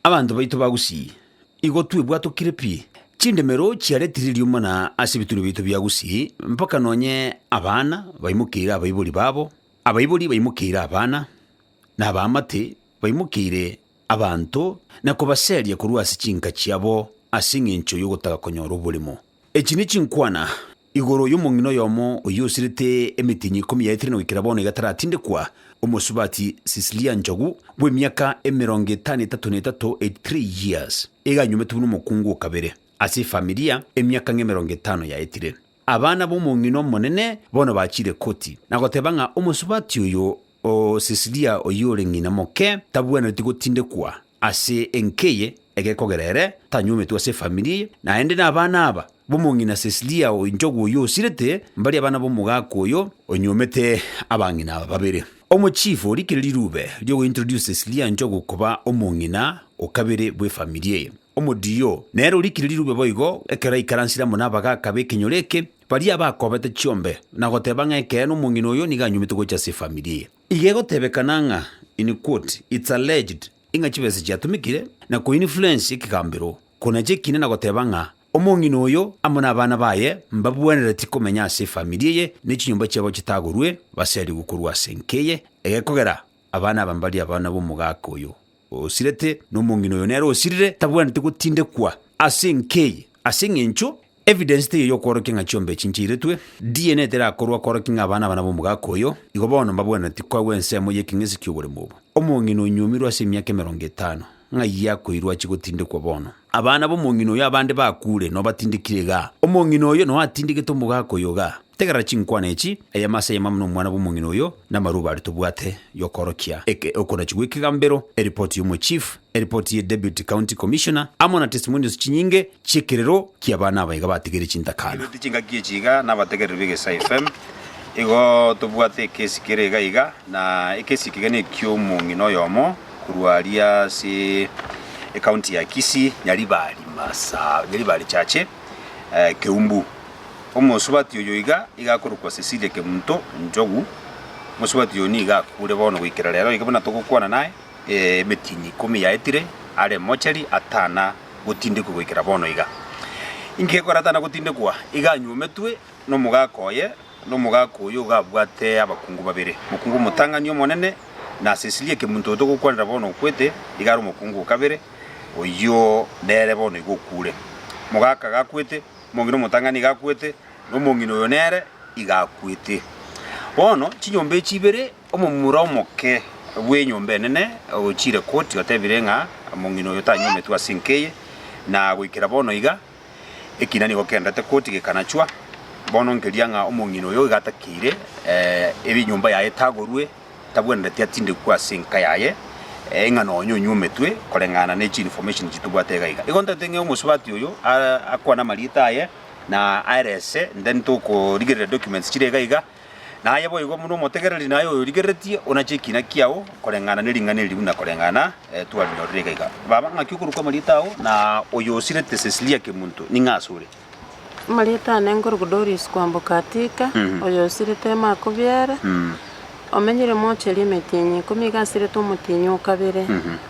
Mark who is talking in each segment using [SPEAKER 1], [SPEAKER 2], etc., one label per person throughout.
[SPEAKER 1] Abantu baitu bagusi igo twibwatukire pi chindemero chiaretiririo mana ase bituro bitu bia gusi mpaka nonye abana baimukira abaibori babo, abaibori baimukira abana na abamate baimukire abantu na kubaseria kurwa ase chinka chiabo ase ng'encho yogotaka konyora oboremo. Eki ni chinkwana igoro y'omong'ina oyomo oyosirete emitinyi 10 yaitire na gwikira bono igataratindekwa omosubati Cecilia Njogu bw'emiaka 53 83 years eganyumetu buna omokungu okabere ase familia emiaka 50 yaitire. Abana b'omong'ina omonene bono bachire koti na goteba ng'a omosubati oyo o Cecilia oyore ng'ina moke tabwenereti gotindekwa ase enkeye egekogerere tanyumetu ase familia naende na abana aba bomong'ina Cecilia o Njogu oyo osirete mbari abana bomogaka oyo onyomete abang'ina aba babere. Omochifu orikire rirube ryo introduce Cecilia Njogu koba omong'ina okabere bwe familia ye. Omodio nero orikire rirube boigo ekera ikaransira mona abagaka bekenyoreke bari abakobete chiombe na goteba ng'eke no omong'ina oyo niganyumete gocha ase familia ye. Igegotebekana ng'a in quote it's alleged inga chibese chiatumikire na ko influence ikigambiro kuna jekine na goteba ng'a omong'ina oyo amona abana baye mbabwenereti komenya ase familia ye n'ikinyumba cyabo kitagurwe baseri gukurwa senkeye egekogera abana bambali abana bomugaka oyo osirete n'omong'ina oyo nero osirire tabwenereti gutindekwa ase nkeye ase ng'encho evidence te yo kworoke ng'a chiombe chinchiretwe DNA terakorwa kworoke ng'a abana bomugaka oyo igo bono mbabwenereti kwa wensemo yeking'esi kyobore mobo omong'ina onyumirwe ase emiaka 50 ng'aiya koirwa chigotindekwa bono abana bomong'ina oyo abande bakure no batindikire ga omong'ina oyo no atindikete omugaka oyo ga tegera chinkwana echi eyamasa yamamno omwana bomong'ina oyo namaruba ari tobwate yokorokia okona chigwikigambero report y'omo chief report ye deputy county commissioner amona testimonies chinyinge chikirero kiabana abaiga batigere chintakana tichinga kiechiga nabategere bige FM igo tobwate kesi kirega iga na ekesi kigene ky'omong'ina oyomo kurwaria si county ya Kisii Nyaribari chache Keumbu omosubati oyo igakorukwa Cecilia Kemunto Njogu mosubati oyo niga kure bono gwikira rero igabona tugukwana naye metinyi 10 yaitire are mochari atana gutindikwa gwikira bono iga ingekora atana gutindikwa iganyumetwe no mugakoye no mugako oyo gabwate abakungu babere mukungu mutangani omonene na Cecilia Kemunto tugukwanira bono kwete igaro mukungu kabere oyo nere bono igokure mugaka gakwete mong'ina mutangani gakwete no mong'ina oyo nere igakwete bono chinyombe chibere omomura omoke bwenyombe nene ochire koti otebire ng'a mong'ina oyo tanyometwa asinkeye na gwikira bono iga ekinani gokendete koti gekanachwa bono nkeria ng'a omong'ina oyo igatakire ebinyomba yaye tagorwe tabwenereti atindekwa asinka yaye engano onyonyumetwe korengana nechi information chitubwatega iga igontete omosubati oyo akwana marita ye na IRS then toko rigere documents chirega iga na aye boigo muno motegereri nayo oyo rigeretie ona chekina kiao korengana neringane libuna korengana twarinyorega iga baba ngakyukuruka marita o na oyo osirete Cecilia Kemunto ningasure
[SPEAKER 2] marita nengoro Doris kwambukatika oyo osirete makobiere omenyere mocheri metinyi kumigasire to mutinyi okabere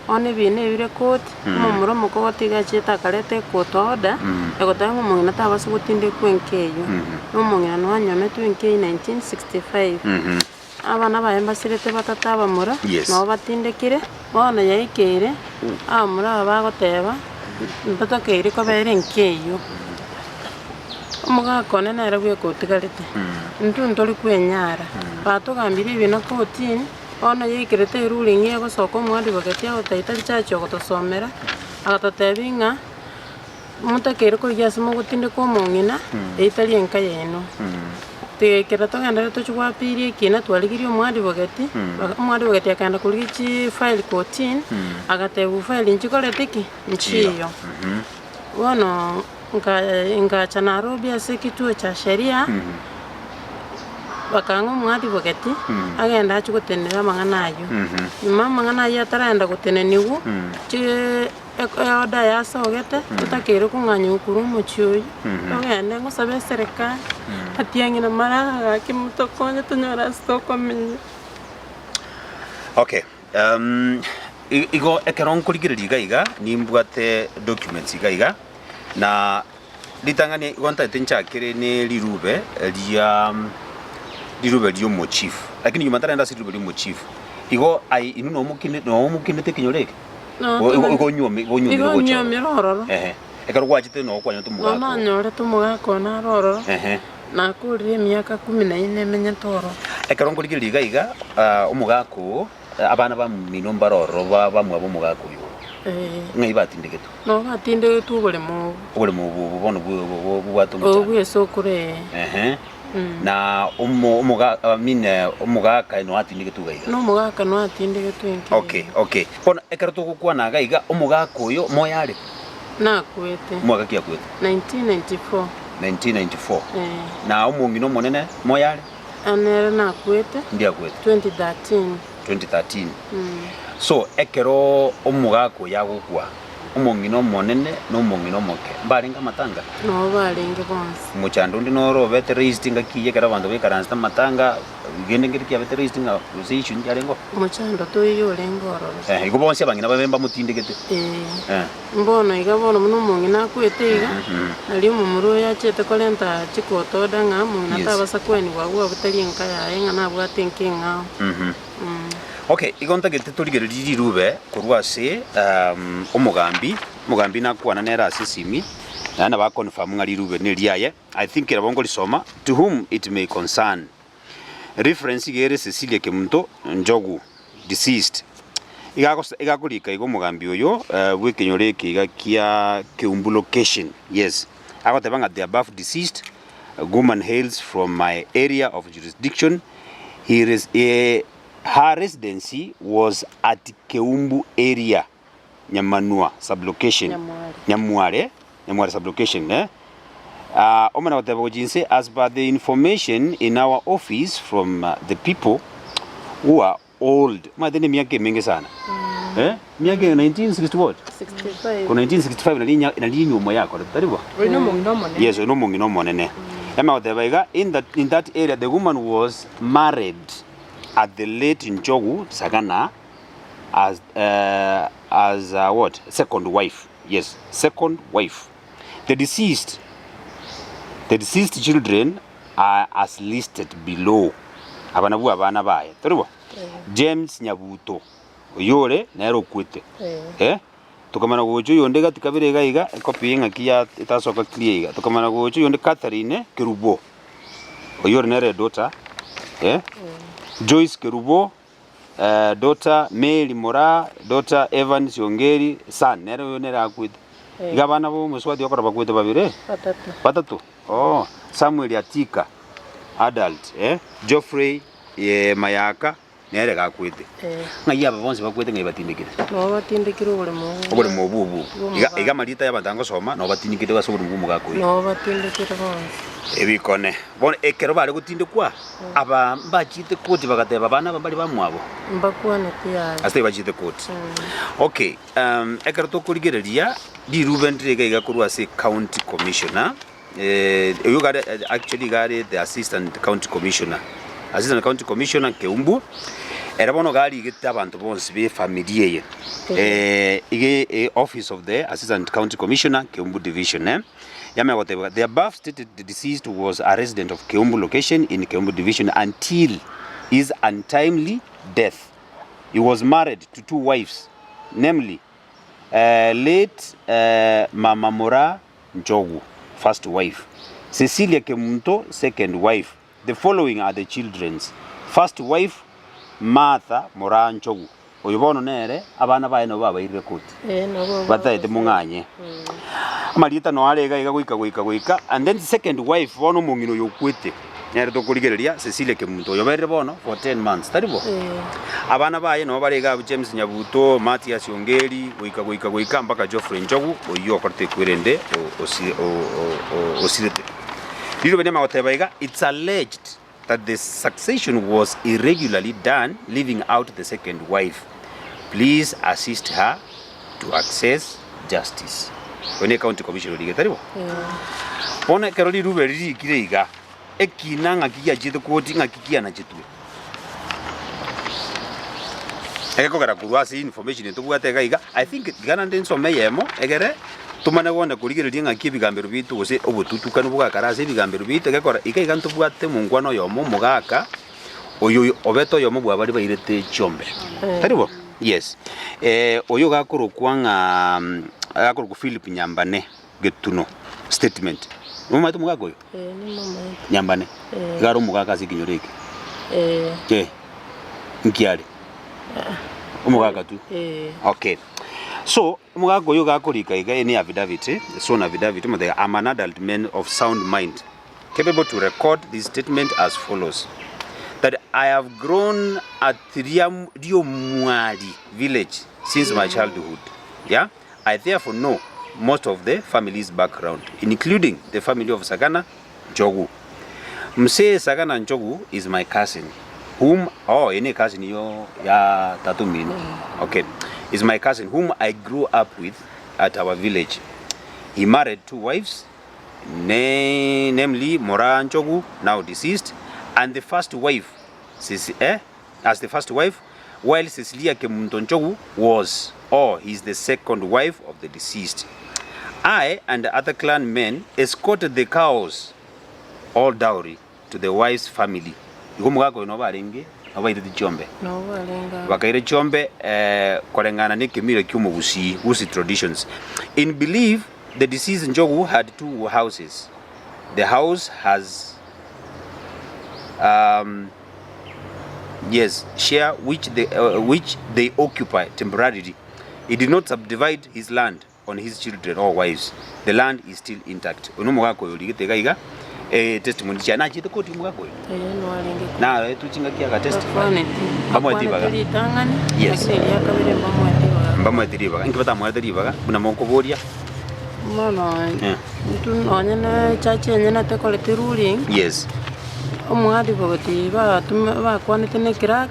[SPEAKER 2] one bine ebire koti mumuro mukotiga cheta karete kotoda egotanga mungina tabase gutinde kwenkeyo nomungina no anyometu enkeyi 1965 abana bayembasirete batataba mura no batindekire bona yaikere amura bagoteba mpatokere kobere enkeyo omugaka onene era gwekotigarete ntuntori kwenyara batugambire ibina kotini ona yikirete ruling egosoka omwandi bagati agotaita chachi ogotosomera agatotebi ng'a mutakere koigasi mogotindeka omong'ina eitari enka yeno tekera togendere tochigwapirie ekina twarigirie omwandi bagati akenda korigia chi file kotini agatebu file nchikorete ki nchiyo bono ngacha Nairobi ase kituo cha sheria bakanga omwadi bogeti agenda achikotenera amang'ana ayo nyuma amang'ana ayo ataraenda goteneniwu oda yasogete tutakere kung'anya okuru omochi oyo togende ng'osabe eserikali atiang'ina maraga gaki mutokonye tonyora ase tokomenya.
[SPEAKER 1] Okay, igo ekero nkorigiriria iga nimbwate documents iga na litangani igontaete nchakire ni lirube ria omochief lakini yumatara si lirube ria omochief igo ai inu no mukinete kinyoreke igo nyome
[SPEAKER 2] rororo
[SPEAKER 1] ekero gwachite no kwanya tumuga
[SPEAKER 2] no nyore tumuga kona rororo na kurire miaka 14 menya toro
[SPEAKER 1] ekero nkorigiriria iga omugako abana ba mino mbaroro bamwe bomugako yo ngai batindegetu
[SPEAKER 2] no batindegetu obore mu
[SPEAKER 1] bono bwatu
[SPEAKER 2] bwesokure
[SPEAKER 1] na omugaka no atindegetu gaiga
[SPEAKER 2] no mugaka no atindegetu enki
[SPEAKER 1] okay bono ekero tugukwana gaiga omugako yo moyare
[SPEAKER 2] nakwete
[SPEAKER 1] mwaka kia kwete
[SPEAKER 2] 1994
[SPEAKER 1] na omongino monene moyare
[SPEAKER 2] anere nakwete
[SPEAKER 1] ndia kwete
[SPEAKER 2] 2013
[SPEAKER 1] so ekero omugako yagukwa omongino monene no mongino moke barenga matanga
[SPEAKER 2] no barenge bonse
[SPEAKER 1] muchando ndi no robete reistinga kiye kera bantu bekaransta matanga gende ngiri kia bete reistinga usishu ndi arengo
[SPEAKER 2] muchando to iyo rengoro
[SPEAKER 1] igo bonse bangina babemba mutindegete
[SPEAKER 2] mbono iga bono muno mongina kwete iga ali mumuru yachete kolenta chikotoda nga mungina tabasa kweni wagwa butali nka yae nga nabwate nkinga
[SPEAKER 1] okay igonta gete turigereri rirube kurwase omugambi nakwana nera asisimi na ba confirm ngari rube ni riaye I think erabongo lisoma to whom it may concern reference gere Cecilia Kemunto Njogu deceased igakulika igo mugambi oyo bwekenyoreke igakia Keumbu location yes agotebanga the above deceased woman hails from my area of jurisdiction. Her residency was at Keumbu area, Nyamanua sublocation. Nyamware sublocation. As per the information in our office from the people who are old. Madeni miaka mingi sana. Miaka 1960 what?
[SPEAKER 2] 65.
[SPEAKER 1] Kwa 1965 inali nyuma yako taribo.
[SPEAKER 2] No mongino monene.
[SPEAKER 1] Yes, no mongino monene. In that area the woman was married at the late Njogu Sagana as what? Second wife. Yes, second wife. The deceased children are as listed below. Abanabu abana baye. Taribo. James Nyabuto. Oyore nero kwete. Tukamana gocho yonde gatikabire gaiga copy ngakia itasoka clear. Tukamana gocho yonde Catherine Kerubo. Oyore nere daughter. Joyce Kerubo, daughter Mary Mora, daughter Evans Yongeri, son nere akwite. Gabana bo muswadi okora bakwite babire. Patatu. Oh, Samuel Yatika, adult, Geoffrey Mayaka nere gakwite. Ngaya babonse bakwite ngai batindikire.
[SPEAKER 2] No batindikire
[SPEAKER 1] obole mu bubu. Iga malita yabantango soma no batindikire basobole mu gakwite.
[SPEAKER 2] No batindikire bonse.
[SPEAKER 1] Ebikone bon ekero bale gutinde kwa aba mbachite koti bagateba bana bali bamwabo
[SPEAKER 2] mbakwane pia
[SPEAKER 1] ase bachite koti okay ekero to kurigereria di Ruben Trega igakurwa se county commissioner you got actually got the assistant county commissioner Keumbu era bono gali gita abantu bonse be family ye ige office of the assistant county commissioner Keumbu division The above stated the deceased was a resident of Keumbu location in Keumbu division until his untimely death. He was married to 2 wives, namely late Mama Mora Njogu, first wife, Cecilia Kemunto, second wife. The following are the children's. First wife, Martha Mora Njogu. Oyobono nere abana bae no baba irekoti.
[SPEAKER 2] No
[SPEAKER 1] bataete munganye. Amarita no arega igagwika and then the second wife bono mungino yokwete. Nere to kurigereria Cecilia Kemunto yobere bono for 10 months taribo. Abana bae no barega James Nyabuto, Mathias Yongeri, gwika mpaka Geoffrey Njogu oyo korte kwirende osirete. Lilo benema otebaiga it's alleged that the succession was irregularly done, leaving out the second wife. Please assist her to access justice. When a county commissioner digitaribo. Pone Caroli Ruberi Kirega, Ekina Nakia Jito quoting a Kikia Najitu. egekogera kurwa ase information tobwate gaiga I think gana ndi nsome yemo egere tumane wone kurigereria ng'aki ebigambero bitu gose obotutukanu bwakara ase ebigambero bitu egekora igaiga ntobwate mungwano yomo mugaka oyo obeto yomo bwabari bairete chombe taribo yes oyo gakorokwa ng'a gakorokwa Philip Nyambane getuno statement mama tu mugaka oyo
[SPEAKER 2] ni mama
[SPEAKER 1] Nyambane garo mugaka sikinyoreke nkiari umugaka tu okay so umugaka oyo gakorika iga ni affidavit so na affidavit mothe I'm an adult man of sound mind capable to record this statement as follows that I have grown at Riomwari village since my childhood yeah I therefore know most of the family's background including the family of Sagana Njogu. Msee Sagana Njogu is my cousin whom any cousin yo ya tatu mini okay is my cousin whom I grew up with at our village. He married 2 wives namely Mora Njogu now deceased and the first wife as the first wife while Cecilia Kemunto Njogu was he's the second wife of the deceased. I and the other clan men escorted the cows all dowry to the wife's family. Igomugako no baringi abaire Chombe.
[SPEAKER 2] No barenga.
[SPEAKER 1] Bakaire Chombe korengana ne kemire kyumugusi traditions. In belief the deceased Njogu had 2 houses. The house has share which they occupy temporarily. He did not subdivide his land on his children or wives. The land is still intact. Onomugako yoligitega iga testimony cha na chito koti mugako
[SPEAKER 2] no alinge
[SPEAKER 1] na tuchinga kia testimony
[SPEAKER 2] bamwetibaga
[SPEAKER 1] yes
[SPEAKER 2] bamwetibaga
[SPEAKER 1] inkibata mwetiribaga kuna moko boria
[SPEAKER 2] mono ntunonye na chache nyene te kolete ruling
[SPEAKER 1] yes
[SPEAKER 2] omwadi bogoti ba kwanete ne crack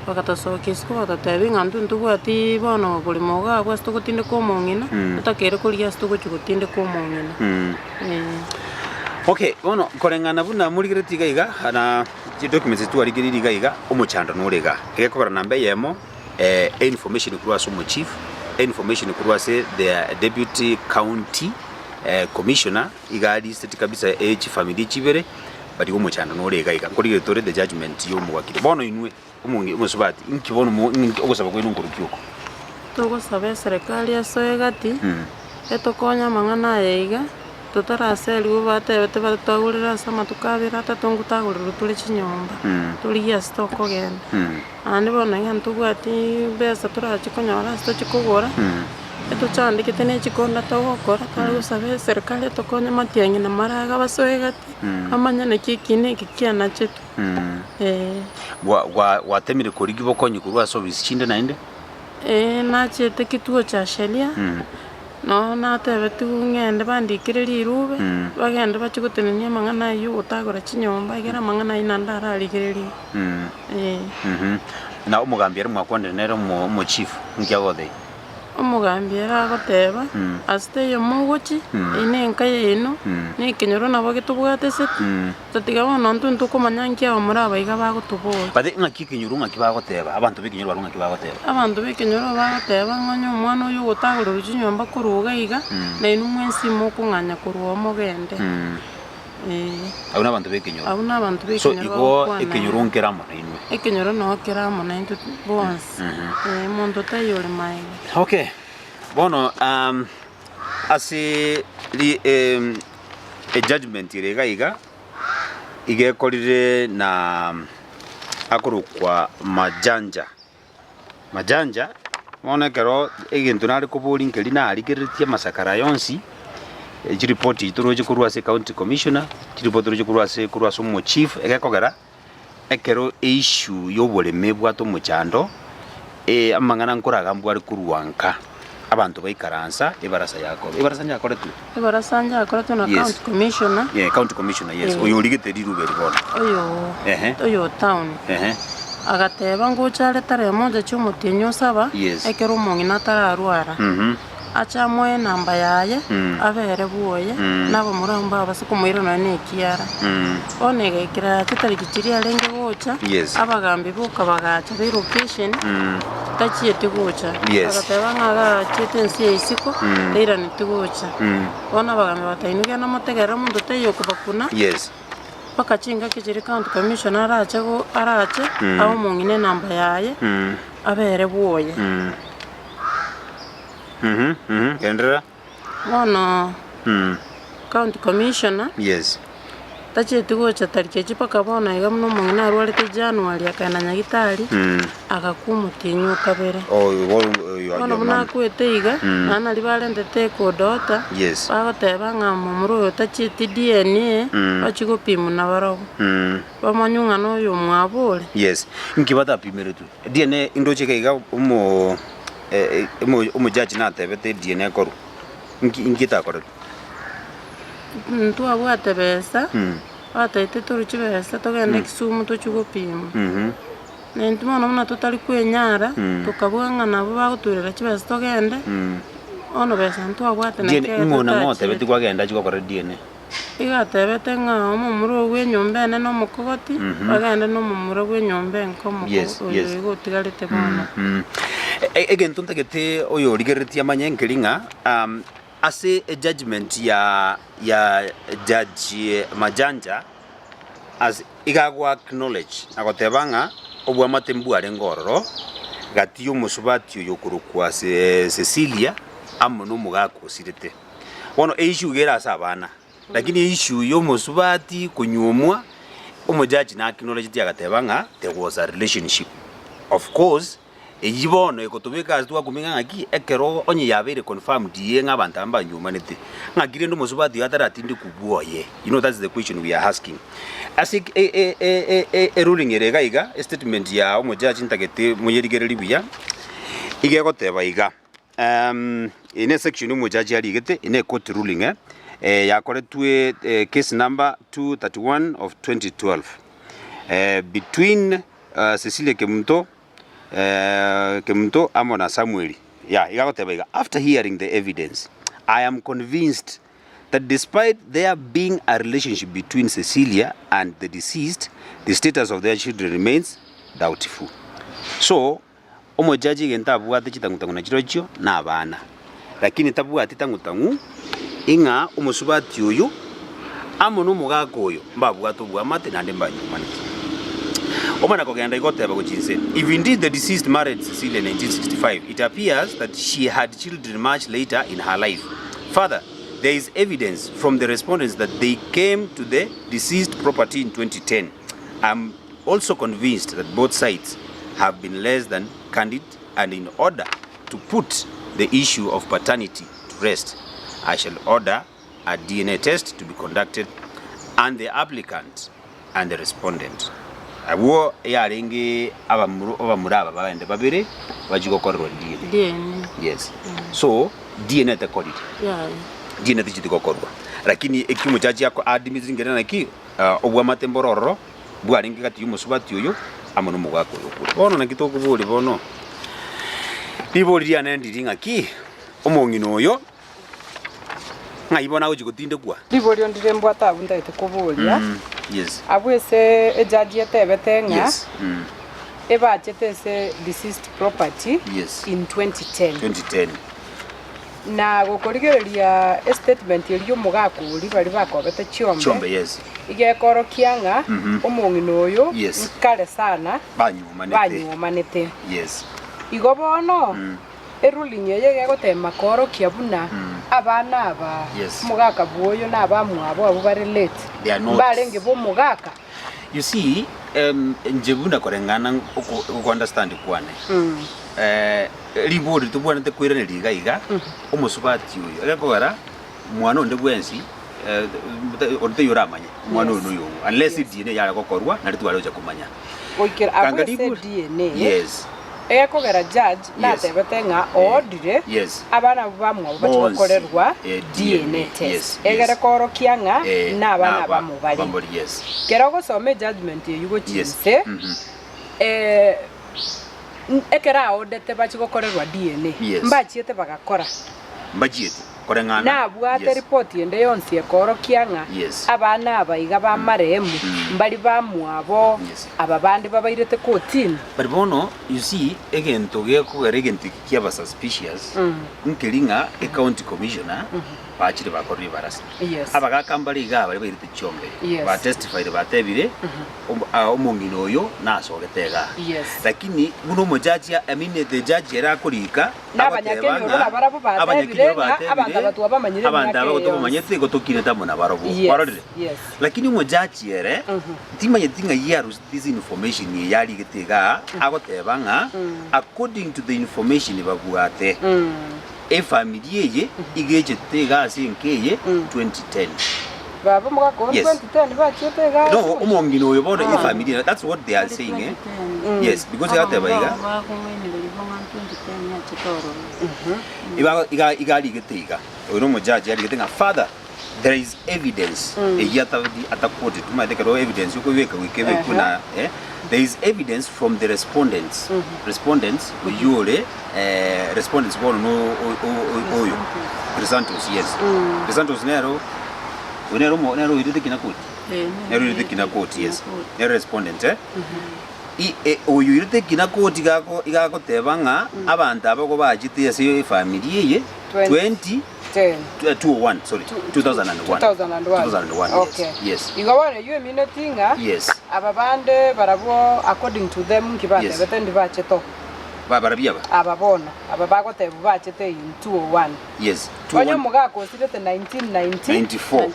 [SPEAKER 2] bakatasoka isiko batatebi ng'antu ntubwati bono buli moga bwasto gutinde ko mong'ina utakere kuria sto gutinde ko mong'ina okay bono korengana buna murigireti gaiga na documents tu arigiriri gaiga omuchando norega egekora nambe yemo information kurwa so chief information kurwa se the deputy county commissioner igadi state kabisa family chibere bari omuchando norega iga kurigitore the judgment yo muwakire bono inwe umungi umusubati inkibono ogosaba kwenu ngurukyuko tugosaba serikali yasoegati etokonya mang'ana yaiga tutaraseli ubatebete batagurira sama tukabira tatungutagurira tuli chinyomba tuli ya stock ogenda andi bona ngantu bwati besa turachikonyora sto chikugora eto chandikite ne chikonda togokora twagusaba serikali tokonya matiangi na maraga basoegati amanya ne kikine kikiana chetu
[SPEAKER 1] watemire korigi bokonyi kurwa service chinde nainde
[SPEAKER 2] na chete kituo cha sheria no na tebe tu ngende bandikiriri irube bagende bachigutenenia mang'ana yo gutagora chinyomba igera mang'ana inandara aligiriri
[SPEAKER 1] na umugambira mwakwande nero mo chief ngiagothe
[SPEAKER 2] omugambira agoteba aste yo mugochi ine nkaye ino ne kenyoro nabo gitubwate set tatiga bono ntuntu kumanya nkia omuraba iga bagutubura
[SPEAKER 1] bade ngaki kenyoro ngaki bagoteba abantu bekenyoro barunga ki bagoteba
[SPEAKER 2] abantu bekenyoro bagoteba ng'onyo omwana oyo gutagura chinyomba kuruga iga na inu mwensi mukung'anya kuruwa mogende
[SPEAKER 1] abuna abantu bekenyoro so igo ekenyoro nkeramo na inwe
[SPEAKER 2] ekenyoro no keramo na intu bonse mondo tayore mai
[SPEAKER 1] okay bono asi a judgment irega iga igekorire na akorukwa majanja monekero egintu nari kuburi nkeri na arigiritie masakara yonsi jiripoti ituroje kurwa se county commissioner jiripoti roje kurwa so mo chief egekogera ekero issue yoboreme bwato muchando amangana nkoraga mbwari kurwanka abantu baikaransa ebarasa yakore tu
[SPEAKER 2] na county commissioner
[SPEAKER 1] county commissioner yes oyo ligete riruberi bona
[SPEAKER 2] oyo town agateba ngochare tare moja chumutinyo saba ekero umong'ina tararwara achamwe namba yaye abere buoye nabo muramba abasukumwira na nekiara onegekira chitariki chiri arenge gocha
[SPEAKER 1] Yes.
[SPEAKER 2] abagambi boka bagacha be location tachiete gocha
[SPEAKER 1] Yes.
[SPEAKER 2] agateba ng'aga chiete ensi ya isiko teiraneti gocha bono abagambi batainugia na motegerera omonto taiyoka bakuna
[SPEAKER 1] Yes.
[SPEAKER 2] mpaka chinga kechiri county commissioner arache abo omong'ine namba yaye abere bwoye
[SPEAKER 1] Kendra?
[SPEAKER 2] bono county commissioner
[SPEAKER 1] Yes.
[SPEAKER 2] tachieti gocha tariki echi mpaka bono iga buna omong'ina arwarete January akaenda nyagitari agakwa omotinyu kabere bono buna akwete iga nana nari barendete ekodota
[SPEAKER 1] Yes.
[SPEAKER 2] bagoteba ng'a momura oyo tachieti DNA bachigopimwa na barobo bamanywa ng'ana oyo mwabore
[SPEAKER 1] Yes. Nkibatapimere tu. DNA indoche kaiga omojaji natebete DNA koru. Nkitakore.
[SPEAKER 2] Twabwate besa bataite toruchi besa togenda Kisumu tochigopimwa nenti mono buna totari kwenyara tukabwa ng'ana bo bagoturera chibesa togende ono besa ntwabwate
[SPEAKER 1] DNA ng'ona ng'otebete kwagenda chigokora DNA.
[SPEAKER 2] igatebete ng'a omomura ogwa enyomba ene na omokogoti bagende na omomura gwa enyomba enkomo oyo igotigarete bono
[SPEAKER 1] Egento ntagete oyo origeretie amanye nkeri ng'a ase judgment ya Judge Majanja as igagwa acknowledge agoteba ng'a obwamate mbware ngororo gati omosubati oyo okorokwa Cecilia amo nomogaka osirete bono issue gera ase abana lakini issue y'omosubati konyomwa omojaji na acknowledge agateba ng'a there was a relationship of course eyibono ekotobeka azitwa kuminga ngaki ekero onye yabere confirmed ye ng'abantu ambanyumanete ngakire ndo musubati yataratindi kubwoye. You know, that's the question we are asking. Asik ruling erega iga statement ya omojaji ntagete muyerigereri biya igegoteba iga ine section omojaji arigete ine court ruling yakoretwe case number 231 of 2012 between Cecilia Kemunto Amona Samuel. After hearing the evidence, I am convinced that despite there being a relationship between Cecilia and the deceased, the status of their children remains doubtful. So, omojaji genta abuate chitangutangu na chirochio na abana. Lakini tabuate tangutangu inga omosubati oyo amono mogako oyo mbabuate obwamate nande mbanyumanite. If indeed the deceased married Cecilia in 1965, it appears that she had children much later in her life. Further, there is evidence from the respondents that they came to the deceased property in 2010. I'm also convinced that both sides have been less than candid, and in order to put the issue of paternity to rest, I shall order a DNA test to be conducted and the applicant and the respondent. Awo yaringi abamuraba baende babiri bajigokorwa DNA. Yes. So DNA takodi.
[SPEAKER 2] Yeah.
[SPEAKER 1] DNA tichitikokorwa. Lakini ekimujaji yako adimizingena naki obwamate mbororo bwaringi kati yumusubati oyo amono mugako yokura. Bono nakitoko boli bono. Biboli yana ndiringa ki omongino oyo ngayibona ujigotinde kwa.
[SPEAKER 3] Biboli ondire mbwata abunda itukubulia.
[SPEAKER 1] Yes.
[SPEAKER 3] Abwese ejaji etebete nga.
[SPEAKER 1] Yes.
[SPEAKER 3] Ebachete se deceased property.
[SPEAKER 1] Yes.
[SPEAKER 3] In 2010.
[SPEAKER 1] 2010.
[SPEAKER 3] Na gukorigereria statement eri mugako uri bari bakobete Chombe.
[SPEAKER 1] Chombe, yes.
[SPEAKER 3] Igekorokia nga omongino oyo nkale sana banyumanete.
[SPEAKER 1] Yes.
[SPEAKER 3] Igobono eruling ye gegotema korokia buna abana aba mugaka bwoyo na abamwabo abo bari late. Barenge bo mugaka.
[SPEAKER 1] You see, njebunda korengana uko understand kwane. Ribori tubwana te kwirane liga omusubati uyo agakora mwana onde bwensi onde yoramanya mwana ono yo unless DNA yala gokorwa nari twaloja kumanya
[SPEAKER 3] oikera abese DNA.
[SPEAKER 1] Yes.
[SPEAKER 3] Ekogera judge na tebete nga odire abana bamwe bachokorerwa DNA test egere korokia nga na abana bamwe bali kero gosome judgment yugo chinse ekera odete bachigokorerwa DNA mbachiete bagakora
[SPEAKER 1] mbachiete korengana
[SPEAKER 3] na bwate report yende yonsi ekorokianga abana abaiga ba maremu mbali ba mwabo ababandi babairete kotini
[SPEAKER 1] but bono you see egento gekugera egento kiaba suspicious nkelinga e county commissioner bachire bakorri barasi abagakambali ga bari bairite chombe ba testified batebire omongino oyo nasogetega lakini buno mujaji I mean the judge era kurika
[SPEAKER 3] abanyakenya barabo batebire abanda batuwa bamanyire
[SPEAKER 1] abanda batubamanyete gotokine tamona barabo barore lakini mujaji ere timanye tinga yarus this information yali getega agotebanga according to the information babuate e family ye igejete gasi nkeye 2010
[SPEAKER 3] baba mugako 2010 bachete gasi
[SPEAKER 1] no umongino yo bodo e family that's what they are saying yes because they are baiga igali getega uno mujaji yali getenga father there is evidence yata atakoti tumadekero evidence yuko weka wikebe kuna there is evidence from the respondents yule respondents bono no oyo Crisantos yes Crisantos nero yirite kinakoti nero yirite kinakoti yes nero respondent oyo yirite kinakoti gako igakotebanga abantu abako bajite yase family ye 2001 sorry 2001
[SPEAKER 3] okay yes ingabone you minutinga
[SPEAKER 1] yes
[SPEAKER 3] ababande barabo according to them kibande betendi bacheto
[SPEAKER 1] barabiaba
[SPEAKER 3] ababona ababagote bachete in 201
[SPEAKER 1] yes
[SPEAKER 3] onyo mugako sirete 1994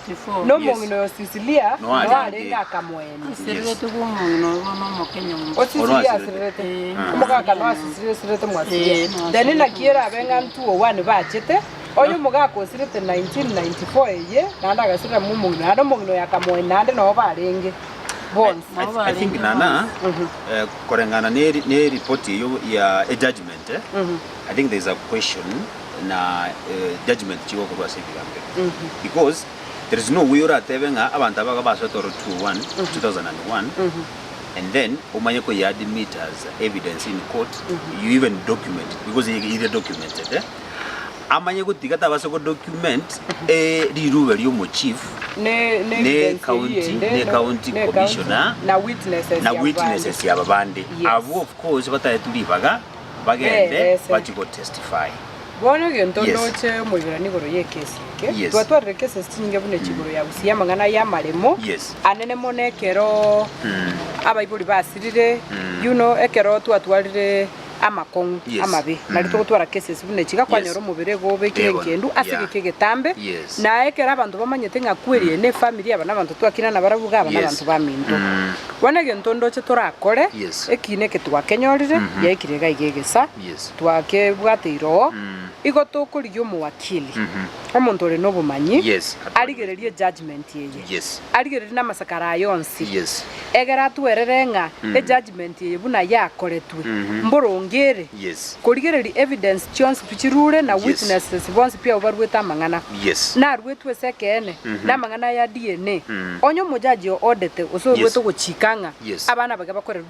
[SPEAKER 3] no mongino yosisilia no alenga kamweni
[SPEAKER 2] sirete kumongino no Kenya
[SPEAKER 3] osisilia sirete mugaka no sirete mwasilia then na kiera benga 201 bachete onyo mugako sirete 1994 ye nanda gasira mumongino ado mongino yakamweni nande no balenge
[SPEAKER 1] I think nana korengana ne report ya a judgment I think there's a question na judgment chiwo kwa sibigambe because there is no way ora tebenga abantu abaga basotoro 2001 and then umanye ko ya admit as evidence in court you even document because it is documented amanye kutigata basoko document liruwe lyo mo chief ne county commissioner
[SPEAKER 3] na witnesses
[SPEAKER 1] ya babande abo of course batayetulibaga bagende bachiko testify
[SPEAKER 3] bono gento ndoche muyirani goro ye kesi ke twatware kesi stinge bune chigoro ya busiya mangana ya maremo anene monekero abaibuli basirire you know ekero twatwarire amakong amabe narito twara cases bune chiga kwanyoro mubere gobe kirengendu asige kegetambe na ekera abantu bamanyete ngakweriye ne family abana abantu twakina na barabuga abana abantu baminto wana gento che torakore ekine ke twakenyorire yaikirega igegesa twake bwateiro igo tokuryo mu wakili omuntu ore no bumanyi arigererie judgment yeye arigererie na masakara yonsi egera twererenga e judgment yeye buna yakoretwe mborongere kurigereri evidence chance pichirure na witnesses bonse pia obarweta mangana na rwetwe sekene na mangana ya DNA onyo mujaji odete osorweto guchikanga abana baga bakore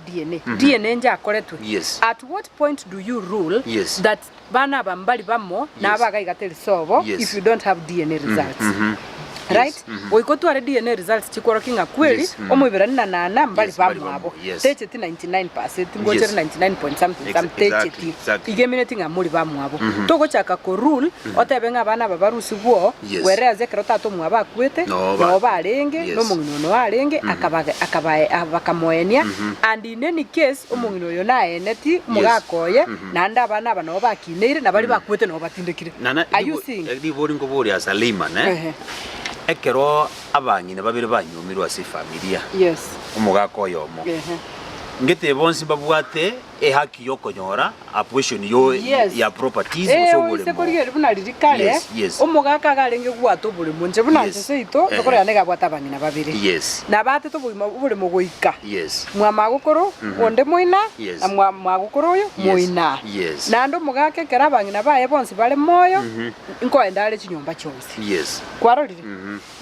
[SPEAKER 3] DNA nja akoretwe at what point do you rule that bana bambali bamo na abaga igateri sobo if you don't have DNA results right oikotware DNA results chikorokinga kweli omubirani na nana mbali bamwabo techeti 99% ngochere 99 point something techeti igemineti ngamuri bamwabo togochaka ko rule otebenga bana babarusi gwo wereze kerota to mwaba kwete no barenge no mungino no arenge akamoenia and in any case omungino yo na eneti mugakoye nanda bana bano bakineire na bali bakwete no batindekire are you seeing
[SPEAKER 1] divori ngobori as a layman ekero abangine babiri banyumirwa se familia umugako yomo ngete bonsi babwate haki yokonyora apposition yo ya properties
[SPEAKER 3] usobole se korigere buna ririkale umugaka garenge gwato buri munje buna nseito tokorera nega bwata bangina babiri na bate to buri mugoika mwamagukuru onde moina na mwamagukuru yo moina na ndo mugake kera bangina baye bonsi bale moyo inko endale chinyomba cyose kwarorire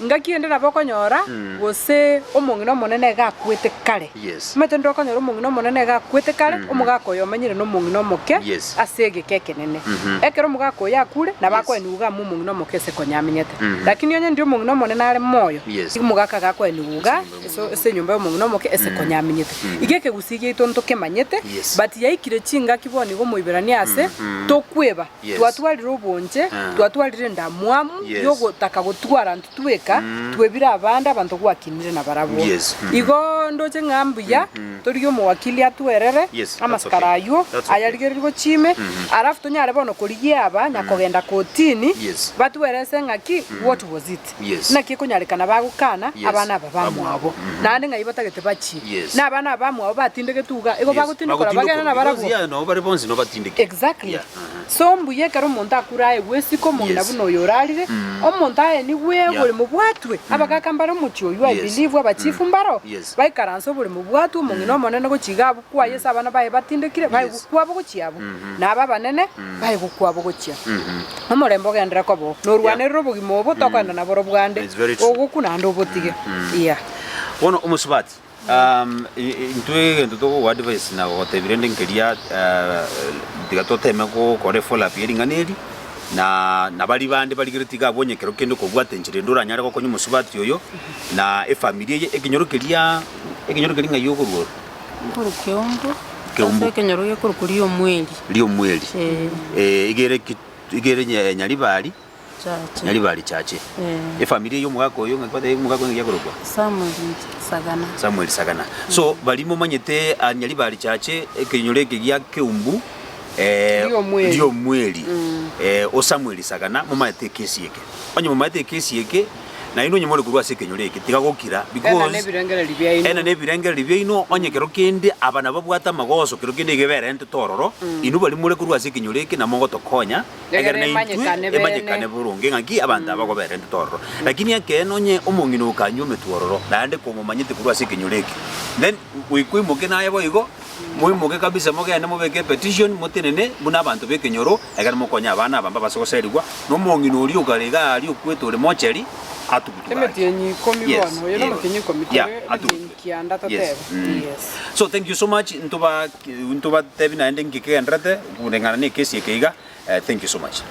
[SPEAKER 3] ngakiendera bokonyora gose umungino monene gakwete kale mete ndokonyora umungino monene gakwete kale mugako yomenyire no mungino moke
[SPEAKER 1] Yes.
[SPEAKER 3] asege keke nene ekero mugako yakure na bako enuga mu mungino moke se konyamenyete lakini onye ndio mungino mone nare moyo
[SPEAKER 1] Yes.
[SPEAKER 3] mugaka gako enuga ese nyumba yo mungino moke ese konyamenyete igeke gusigie itonto kemanyete
[SPEAKER 1] Yes.
[SPEAKER 3] but yaikire chinga kiboni go muiberani ase tokweba
[SPEAKER 1] Yes.
[SPEAKER 3] twatwalire obonje twatwalire ndamwamu
[SPEAKER 1] Yes.
[SPEAKER 3] yogotaka gutwara ntutweka twebira abanda abantu gwakinire na barabo
[SPEAKER 1] Yes.
[SPEAKER 3] igo ndoche ngambuya toriyo muwakili atwerere
[SPEAKER 1] Yes, that's
[SPEAKER 3] amaskarayo
[SPEAKER 1] okay. That's okay.
[SPEAKER 3] ayarigerirwo chime arafu tonyare bono kurigia aba nyakogenda kotini
[SPEAKER 1] Yes.
[SPEAKER 3] batwerese ngaki what was it
[SPEAKER 1] Yes.
[SPEAKER 3] naki kunyarekana bagukana
[SPEAKER 1] Yes.
[SPEAKER 3] abana aba bamwabo nande ngai batagete bachi
[SPEAKER 1] Yes.
[SPEAKER 3] na abana bamwabo batinde getuga igo bagutindikora bagena na barabo
[SPEAKER 1] no bari bonzi no batindike
[SPEAKER 3] exactly
[SPEAKER 1] Yeah.
[SPEAKER 3] so mbuye karo muntu akuraye gwesiko mungina
[SPEAKER 1] Yes.
[SPEAKER 3] buno yorarire omuntu aye ni wewe buri mubwatwe abagakambara mucyo you I
[SPEAKER 1] Yes.
[SPEAKER 3] believe abachifu mbaro
[SPEAKER 1] Yes.
[SPEAKER 3] baikaranso buri mubwatwe mungina monene go chigabu kwa yesa abana baye batindikire baye gukwabo go chiabo na aba banene baye gukwabo go chia omorembo gendera kobo norwanero bugimo bo tokwenda na boro bwande
[SPEAKER 1] It's very true.
[SPEAKER 3] ogukuna ndo botige yeah
[SPEAKER 1] Wono umusubati intwe ntuto advice na otebirende nkeria tigatoteme ko kore fola pieringaneri na bali bande baligiritiga abonyekero kende ko bwatenjire nduranyara ko konyu musubati yoyo na efamilia ye ekinyorokeria ngayo kurwo
[SPEAKER 2] Kuru kiombo.
[SPEAKER 1] Kiombo.
[SPEAKER 2] Ase kenyoro kuru kuri omweli.
[SPEAKER 1] lio mweli igere nyalibali
[SPEAKER 2] Chache.
[SPEAKER 1] nyalibali chache efamilia yo mwako yo ngapate mwako ngiyakorwa
[SPEAKER 2] Samuel
[SPEAKER 1] Sagana so balimo manyete nyalibali chache ekinyore kigia keumbu ndio mweli o Samuel Sagana mumate kesi yake onye mumate kesi yake na ino nyemole kurwa sekenyore yake tigagokira because ena ne birengera libyaino onye kero kende abana babwata magoso kero kende gebere ente tororo inu bali mule kurwa sekenyore yake na mongo tokonya egere na emanyekane burunge ngaki abanda bagobere ente tororo lakini yake nonye omongino kanyu metuororo naende komumanyite kurwa sekenyore yake then wikuimuke naye boigo muimuke kabisa mogende mubeke petition mutenene buna abantu bekenyoro egere mukonya abana abamba basogoserigwa no mongino uri ukarega ari okwetore mocheri so thank you so much ntuba tebi naende ngike enrete kunengana ne kesi yekeiga thank you so much